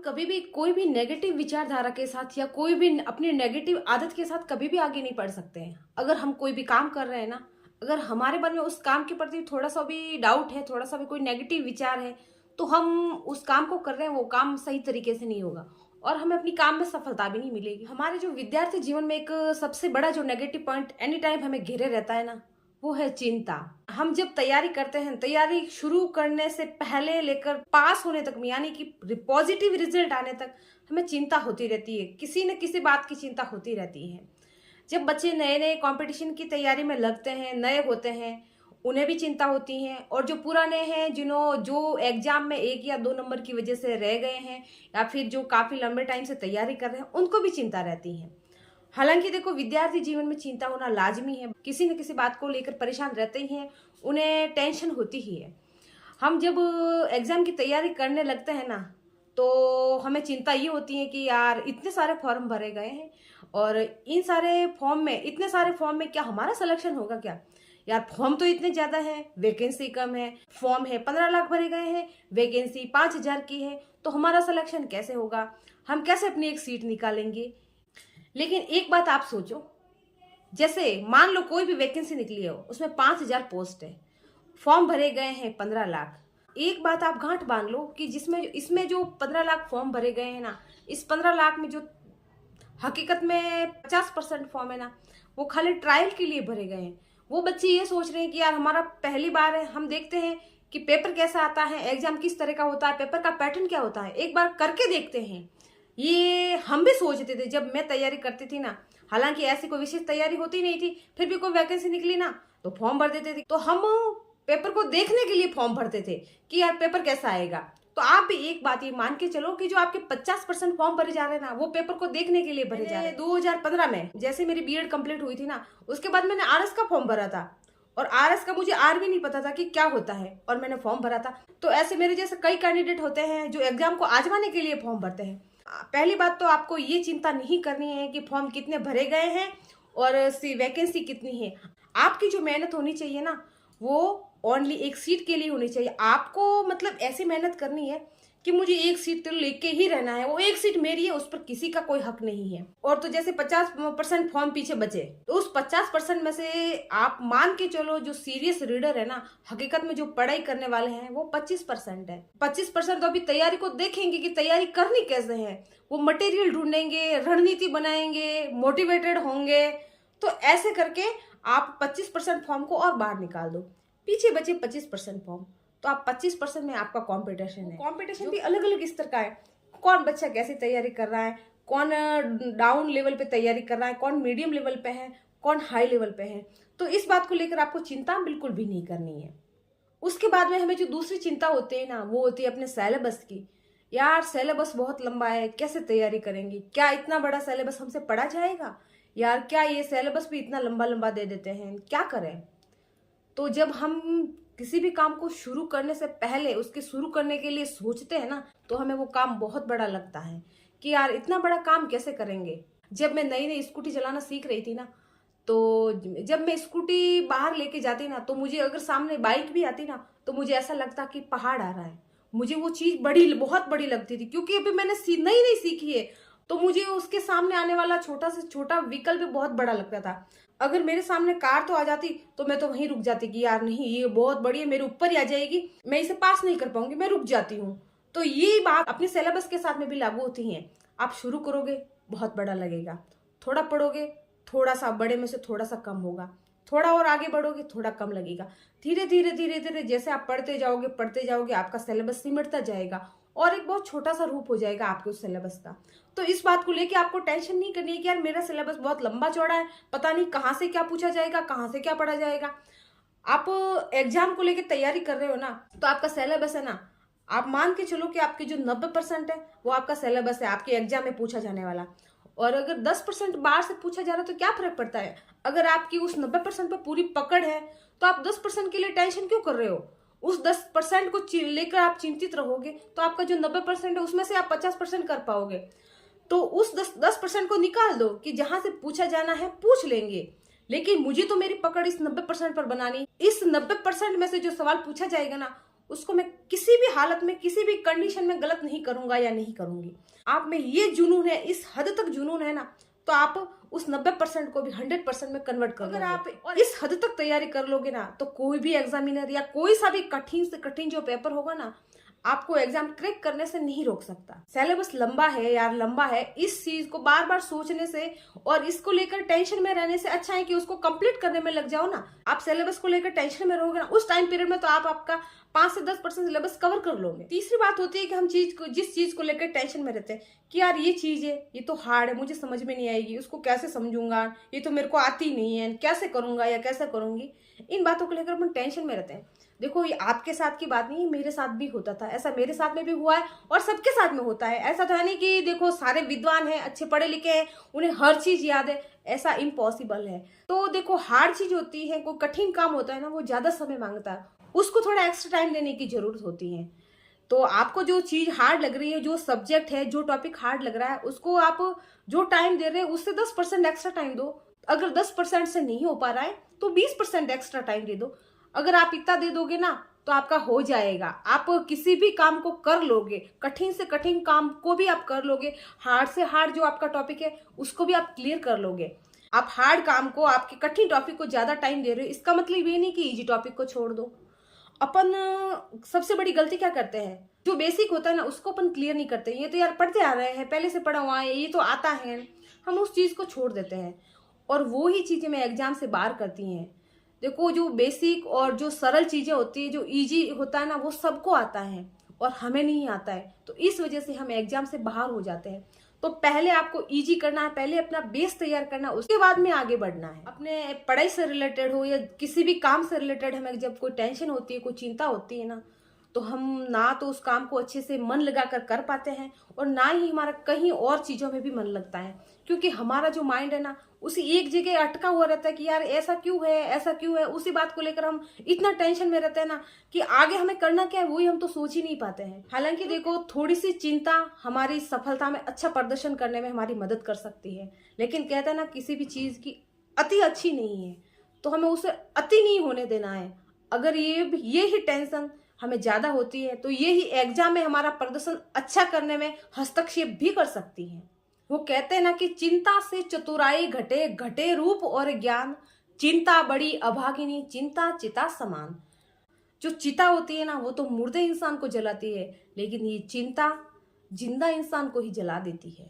कभी भी कोई भी नेगेटिव विचारधारा के साथ या कोई भी अपनी नेगेटिव आदत के साथ कभी भी आगे नहीं बढ़ सकते हैं। अगर हम कोई भी काम कर रहे हैं ना, अगर हमारे मन में उस काम के प्रति थोड़ा सा भी डाउट है, थोड़ा सा भी कोई नेगेटिव विचार है, तो हम उस काम को कर रहे हैं, वो काम सही तरीके से नहीं होगा और हमें अपनी काम में सफलता भी नहीं मिलेगी। हमारे जो विद्यार्थी जीवन में एक सबसे बड़ा जो नेगेटिव पॉइंट एनी टाइम हमें घेरे रहता है ना, वो है चिंता। हम जब तैयारी करते हैं, तैयारी शुरू करने से पहले लेकर पास होने तक, यानी कि पॉजिटिव रिजल्ट आने तक हमें चिंता होती रहती है, किसी न किसी बात की चिंता होती रहती है। जब बच्चे नए नए कंपटीशन की तैयारी में लगते हैं, नए होते हैं, उन्हें भी चिंता होती है और जो पुराने हैं, जो एग्जाम में 1 या 2 नंबर की वजह से रह गए हैं या फिर जो काफी लंबे टाइम से तैयारी कर रहे हैं, उनको भी चिंता रहती है। हालांकि देखो, विद्यार्थी जीवन में चिंता होना लाजमी है। किसी न किसी बात को लेकर परेशान रहते ही हैं, उन्हें टेंशन होती ही है। हम जब एग्जाम की तैयारी करने लगते हैं ना, तो हमें चिंता ये होती है कि यार इतने सारे फॉर्म भरे गए हैं और इन सारे फॉर्म में, इतने सारे फॉर्म में क्या हमारा सिलेक्शन होगा क्या? यार फॉर्म तो इतने ज्यादा है, वैकेंसी कम है। फॉर्म है 15 लाख भरे गए हैं, वैकेंसी 5000 की है, तो हमारा सिलेक्शन कैसे होगा? हम कैसे अपनी एक सीट निकालेंगे? लेकिन एक बात आप सोचो, जैसे मान लो कोई भी वैकेंसी निकली हो, उसमें 5000 पोस्ट है, फॉर्म भरे गए हैं 15 लाख। एक बात आप गांठ बांध लो कि इसमें जो 15 लाख फॉर्म भरे गए हैं ना, इस 15 लाख में जो हकीकत में 50% फॉर्म है ना, वो खाली ट्रायल के लिए भरे गए हैं। वो बच्चे ये सोच रहे हैं कि यार हमारा पहली बार है, हम देखते हैं कि पेपर कैसा आता है, एग्जाम किस तरह का होता है, पेपर का पैटर्न क्या होता है, एक बार करके देखते हैं। ये हम भी सोचते थे जब मैं तैयारी करती थी ना। हालांकि ऐसी कोई विशेष तैयारी होती नहीं थी, फिर भी कोई वैकेंसी निकली ना तो फॉर्म भर देते थे। तो हम पेपर को देखने के लिए फॉर्म भरते थे कि यार पेपर कैसा आएगा। तो आप भी एक बात ये मान के चलो कि जो आपके 50% फॉर्म भरे जा रहे हैं ना, वो पेपर को देखने के लिए भरे जा रहे हैं। 2015 में जैसे मेरी बीएड कंप्लीट हुई थी ना, उसके बाद मैंने आरएस का फॉर्म भरा था और आरएस का मुझे आर भी नहीं पता था कि क्या होता है, और मैंने फॉर्म भरा था। तो ऐसे मेरे जैसे कई कैंडिडेट होते हैं जो एग्जाम को आजमाने के लिए फॉर्म भरते हैं। पहली बात तो आपको ये चिंता नहीं करनी है कि फॉर्म कितने भरे गए हैं और वैकेंसी कितनी है। आपकी जो मेहनत होनी चाहिए ना, वो ओनली एक सीट के लिए होनी चाहिए। आपको मतलब ऐसी मेहनत करनी है कि मुझे एक सीट तो लेके ही रहना है, वो एक सीट मेरी है, उस पर किसी का कोई हक नहीं है। और तो जैसे 50% फॉर्म पीछे बचे, तो उस 50% में से आप मान के चलो जो सीरियस रीडर है ना, हकीकत में जो पढ़ाई करने वाले हैं, वो 25% है। 25% तो अभी तैयारी को देखेंगे कि तैयारी करनी कैसे है, वो मटेरियल ढूंढेंगे, रणनीति बनाएंगे, मोटिवेटेड होंगे। तो ऐसे करके आप 25% फॉर्म को और बाहर निकाल दो, पीछे बचे 25% फॉर्म। तो आप 25% में आपका कंपटीशन है। कंपटीशन भी अलग अलग स्तर का है। कौन बच्चा कैसी तैयारी कर रहा है, कौन डाउन लेवल पे तैयारी कर रहा है, कौन मीडियम लेवल पे है, कौन हाई लेवल पे है। तो इस बात को लेकर आपको चिंता बिल्कुल भी नहीं करनी है। उसके बाद में हमें जो दूसरी चिंता होती है ना, वो होती है अपने सिलेबस की। यार सिलेबस बहुत लंबा है, कैसे तैयारी करेंगे? क्या इतना बड़ा सिलेबस हमसे पढ़ा जाएगा? यार क्या ये सिलेबस भी इतना लंबा लंबा दे देते हैं, क्या करें? तो जब हम किसी भी काम को शुरू करने से पहले उसके शुरू करने के लिए सोचते हैं ना, तो हमें वो काम बहुत बड़ा लगता है कि यार इतना बड़ा काम कैसे करेंगे। जब मैं नई नई स्कूटी चलाना सीख रही थी ना, तो जब मैं स्कूटी बाहर लेके जाती ना, तो मुझे अगर सामने बाइक भी आती ना, तो मुझे ऐसा लगता कि पहाड़ आ रहा है। मुझे वो चीज बहुत बड़ी लगती थी, क्योंकि अभी मैंने नई नई सीखी है। तो मुझे उसके सामने आने वाला छोटा से छोटा व्हीकल भी बहुत बड़ा लगता था। अगर मेरे सामने कार तो आ जाती तो मैं तो वहीं रुक जाती कि यार नहीं, ये बहुत बड़ी है, मेरे ऊपर ही आ जाएगी, मैं इसे पास नहीं कर पाऊंगी, मैं रुक जाती हूँ। तो ये बात अपने सिलेबस के साथ में भी लागू होती है। आप शुरू करोगे, बहुत बड़ा लगेगा, थोड़ा पढ़ोगे, थोड़ा सा बड़े में से थोड़ा सा कम होगा, थोड़ा और आगे बढ़ोगे, थोड़ा कम लगेगा। धीरे धीरे धीरे धीरे जैसे आप पढ़ते जाओगे आपका सिलेबस सिमटता जाएगा और एक बहुत छोटा सा रूप हो जाएगा आपके उस सिलेबस का। तो इस बात को लेके आपको टेंशन नहीं करनी है कि यार मेरा सिलेबस बहुत लंबा चौड़ा है, पता नहीं कहाँ से क्या पूछा जाएगा, कहाँ से क्या पढ़ा जाएगा। आप एग्जाम को लेके तैयारी कर रहे हो ना, तो आपका सिलेबस है ना, आप मान के चलो कि आपके जो 90% है वो आपका सिलेबस है, आपके एग्जाम में पूछा जाने वाला। और अगर 10% बाहर से पूछा जा रहा है तो क्या फर्क पड़ता है? अगर आपकी उस 90% पे पूरी पकड़ है, तो आप 10% के लिए टेंशन क्यों कर रहे हो? उस 10% को लेकर आप चिंतित रहोगे तो आपका जो 90% है उसमें से आप 50% कर पाओगे। तो उस 10% को निकाल दो कि जहां से पूछा जाना है पूछ लेंगे, लेकिन मुझे तो मेरी पकड़ इस 90% पर बनानी। इस 90% में से जो सवाल पूछा जाएगा ना, उसको मैं किसी भी हालत में, किसी भी कंडीशन में गलत नहीं करूंगा या नहीं करूंगी। आप में ये जुनून है, इस हद तक जुनून है ना, तो आप उस 90% को भी 100% में कन्वर्ट कर अगर आप और इस हद तक तैयारी कर लोगे ना, तो कोई भी एग्जामिनर या कोई सा भी कठिन से कठिन जो पेपर होगा ना, आपको एग्जाम क्रैक करने से नहीं रोक सकता। सिलेबस लंबा है यार, लंबा है, इस चीज को बार बार सोचने से और इसको लेकर टेंशन में रहने से अच्छा है कि उसको कंप्लीट करने में लग जाओ ना। आप सिलेबस को लेकर टेंशन में रहोगे ना, उस टाइम पीरियड में तो आप आपका 5 से 10% सिलेबस कवर कर लोगे। तीसरी बात होती है कि हम जिस चीज को लेकर टेंशन में रहते हैं कि यार ये चीज है, ये तो हार्ड है, मुझे समझ में नहीं आएगी, उसको कैसे समझूंगा, ये तो मेरे को आती नहीं है, कैसे करूंगा या कैसे करूंगी। इन बातों को लेकर अपन टेंशन में रहते हैं। देखो, ये आपके साथ की बात नहीं है, मेरे साथ भी होता था ऐसा, मेरे साथ में भी हुआ है और सबके साथ में होता है। ऐसा तो है नहीं कि देखो सारे विद्वान हैं, अच्छे पढ़े लिखे हैं, उन्हें हर चीज याद है, ऐसा इम्पॉसिबल है। तो देखो, हार्ड चीज होती है, कोई कठिन काम होता है ना, वो ज्यादा समय मांगता है, उसको थोड़ा एक्स्ट्रा टाइम देने की जरूरत होती है। तो आपको जो चीज हार्ड लग रही है, जो सब्जेक्ट है, जो टॉपिक हार्ड लग रहा है, उसको आप जो टाइम दे रहे हैं उससे 10% एक्स्ट्रा टाइम दो। अगर 10% से नहीं हो पा रहा है तो 20% एक्स्ट्रा टाइम दे दो। अगर आप इतना दे दोगे ना, तो आपका हो जाएगा, आप किसी भी काम को कर लोगे, कठिन से कठिन काम को भी आप कर लोगे, हार्ड से हार्ड जो आपका टॉपिक है उसको भी आप क्लियर कर लोगे। आप हार्ड काम को, आपके कठिन टॉपिक को ज्यादा टाइम दे रहे हो, इसका मतलब ये नहीं कि इजी टॉपिक को छोड़ दो। अपन सबसे बड़ी गलती क्या करते हैं, जो बेसिक होता है ना उसको अपन क्लियर नहीं करते। ये तो यार पढ़ते आ रहे हैं, पहले से पढ़ा हुआ है, ये तो आता है, हम उस चीज को छोड़ देते हैं और वो ही चीजें मैं एग्जाम से बाहर करती हैं। देखो, जो बेसिक और जो सरल चीजें होती है, जो इजी होता है ना, वो सबको आता है और हमें नहीं आता है, तो इस वजह से हम एग्जाम से बाहर हो जाते हैं। तो पहले आपको इजी करना है, पहले अपना बेस तैयार करना है, उसके बाद में आगे बढ़ना है। अपने पढ़ाई से रिलेटेड हो या किसी भी काम से रिलेटेड, हमें जब कोई टेंशन होती है, कोई चिंता होती है ना, तो हम ना तो उस काम को अच्छे से मन लगाकर कर पाते हैं और ना ही हमारा कहीं और चीजों में भी मन लगता है, क्योंकि हमारा जो माइंड है ना, उसी एक जगह अटका हुआ रहता है कि यार ऐसा क्यों है, ऐसा क्यों है। उसी बात को लेकर हम इतना टेंशन में रहते हैं ना कि आगे हमें करना क्या है वही हम तो सोच ही नहीं पाते हैं। हालांकि देखो, थोड़ी सी चिंता हमारी सफलता में अच्छा प्रदर्शन करने में हमारी मदद कर सकती है, लेकिन कहते हैं ना, किसी भी चीज की अति अच्छी नहीं है, तो हमें उसे अति नहीं होने देना है। अगर ये ही टेंशन हमें ज्यादा होती है, तो ये ही एग्जाम में हमारा प्रदर्शन अच्छा करने में हस्तक्षेप भी कर सकती है। वो कहते हैं ना कि चिंता से चतुराई घटे, घटे रूप और ज्ञान, चिंता बड़ी अभागिनी, चिंता चिता समान। जो चिता होती है ना, वो तो मुर्दे इंसान को जलाती है, लेकिन ये चिंता जिंदा इंसान को ही जला देती है।